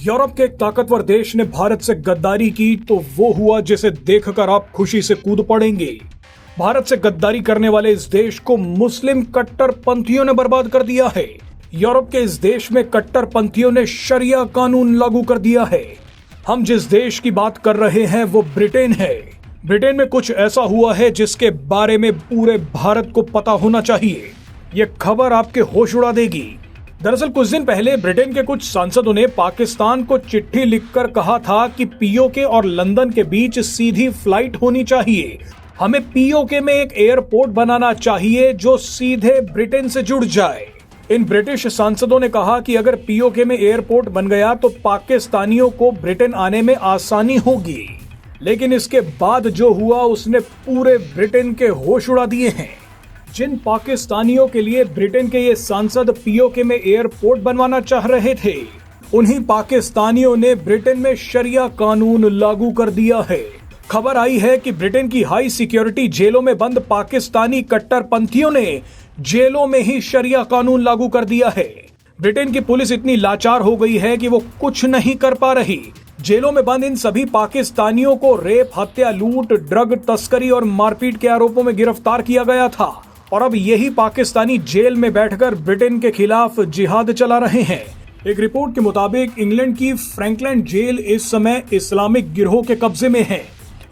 Europe के एक ताकतवर देश ने भारत से गद्दारी की तो वो हुआ जिसे देखकर आप खुशी से कूद पड़ेंगे। भारत से गद्दारी करने वाले इस देश को मुस्लिम कट्टरपंथियों ने बर्बाद कर दिया है। यूरोप के इस देश में कट्टरपंथियों ने शरिया कानून लागू कर दिया है। हम जिस देश की बात कर रहे हैं वो ब्रिटेन है। ब्रिटेन में कुछ ऐसा हुआ है जिसके बारे में पूरे भारत को पता होना चाहिए। ये खबर आपके होश उड़ा देगी। दरअसल कुछ दिन पहले ब्रिटेन के कुछ सांसदों ने पाकिस्तान को चिट्ठी लिखकर कहा था कि पीओके और लंदन के बीच सीधी फ्लाइट होनी चाहिए। हमें पीओके में एक एयरपोर्ट बनाना चाहिए जो सीधे ब्रिटेन से जुड़ जाए। इन ब्रिटिश सांसदों ने कहा कि अगर पीओके में एयरपोर्ट बन गया तो पाकिस्तानियों को ब्रिटेन आने में आसानी होगी। लेकिन इसके बाद जो हुआ उसने पूरे ब्रिटेन के होश उड़ा दिए हैं। जिन पाकिस्तानियों के लिए ब्रिटेन के ये सांसद पीओके में एयरपोर्ट बनवाना चाह रहे थे, उन्हीं पाकिस्तानियों ने ब्रिटेन में शरिया कानून लागू कर दिया है। खबर आई है कि ब्रिटेन की हाई सिक्योरिटी जेलों में बंद पाकिस्तानी कट्टरपंथियों ने जेलों में ही शरिया कानून लागू कर दिया है। ब्रिटेन की पुलिस इतनी लाचार हो गई है कि वो कुछ नहीं कर पा रही। जेलों में बंद इन सभी पाकिस्तानियों को रेप, हत्या, लूट, ड्रग तस्करी और मारपीट के आरोपों में गिरफ्तार किया गया था और अब यही पाकिस्तानी जेल में बैठकर ब्रिटेन के खिलाफ जिहाद चला रहे हैं। एक रिपोर्ट के मुताबिक इंग्लैंड की फ्रैंकलैंड जेल इस समय इस्लामिक गिरोह के कब्जे में है।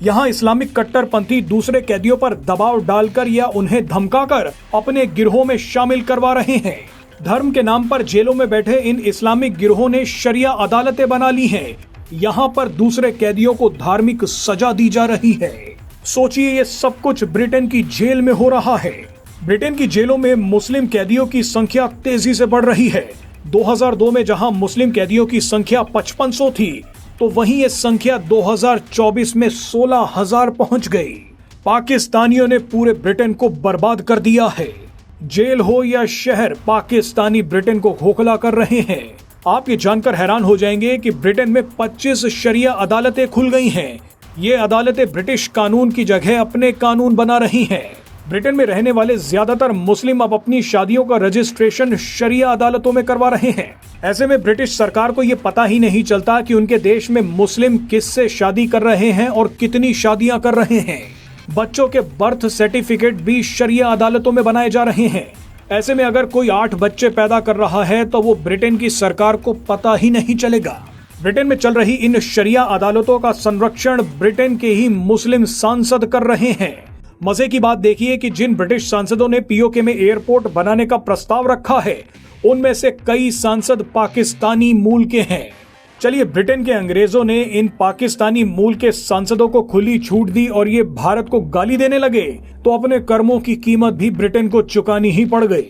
यहाँ इस्लामिक कट्टरपंथी दूसरे कैदियों पर दबाव डालकर या उन्हें धमकाकर अपने गिरोह में शामिल करवा रहे हैं। धर्म के नाम पर जेलों में बैठे इन इस्लामिक गिरोहों ने शरिया अदालतें बना ली हैं। यहाँ पर दूसरे कैदियों को धार्मिक सजा दी जा रही है। सोचिए ये सब कुछ ब्रिटेन की जेल में हो रहा है। ब्रिटेन की जेलों में मुस्लिम कैदियों की संख्या तेजी से बढ़ रही है। 2002 में जहां मुस्लिम कैदियों की संख्या 5500 थी, तो वहीं ये संख्या 2024 में 16,000 पहुंच गई। पाकिस्तानियों ने पूरे ब्रिटेन को बर्बाद कर दिया है। जेल हो या शहर, पाकिस्तानी ब्रिटेन को खोखला कर रहे हैं। आप ये जानकर हैरान हो जाएंगे कि ब्रिटेन में 25 शरिया अदालतें खुल गई हैं। ये अदालतें ब्रिटिश कानून की जगह अपने कानून बना रही हैं। ब्रिटेन में रहने वाले ज्यादातर मुस्लिम अब अपनी शादियों का रजिस्ट्रेशन शरिया अदालतों में करवा रहे हैं। ऐसे में ब्रिटिश सरकार को ये पता ही नहीं चलता कि उनके देश में मुस्लिम किससे शादी कर रहे हैं और कितनी शादियां कर रहे हैं। बच्चों के बर्थ सर्टिफिकेट भी शरिया अदालतों में बनाए जा रहे हैं। ऐसे में अगर कोई 8 बच्चे पैदा कर रहा है तो वो ब्रिटेन की सरकार को पता ही नहीं चलेगा। ब्रिटेन में चल रही इन शरिया अदालतों का संरक्षण ब्रिटेन के ही मुस्लिम सांसद कर रहे हैं। मजे की बात देखिए कि जिन ब्रिटिश सांसदों ने पीओके में एयरपोर्ट बनाने का प्रस्ताव रखा है, उनमें से कई सांसद पाकिस्तानी मूल के हैं। चलिए, ब्रिटेन के अंग्रेजों ने इन पाकिस्तानी मूल के सांसदों को खुली छूट दी और ये भारत को गाली देने लगे, तो अपने कर्मों की कीमत भी ब्रिटेन को चुकानी ही पड़ गई।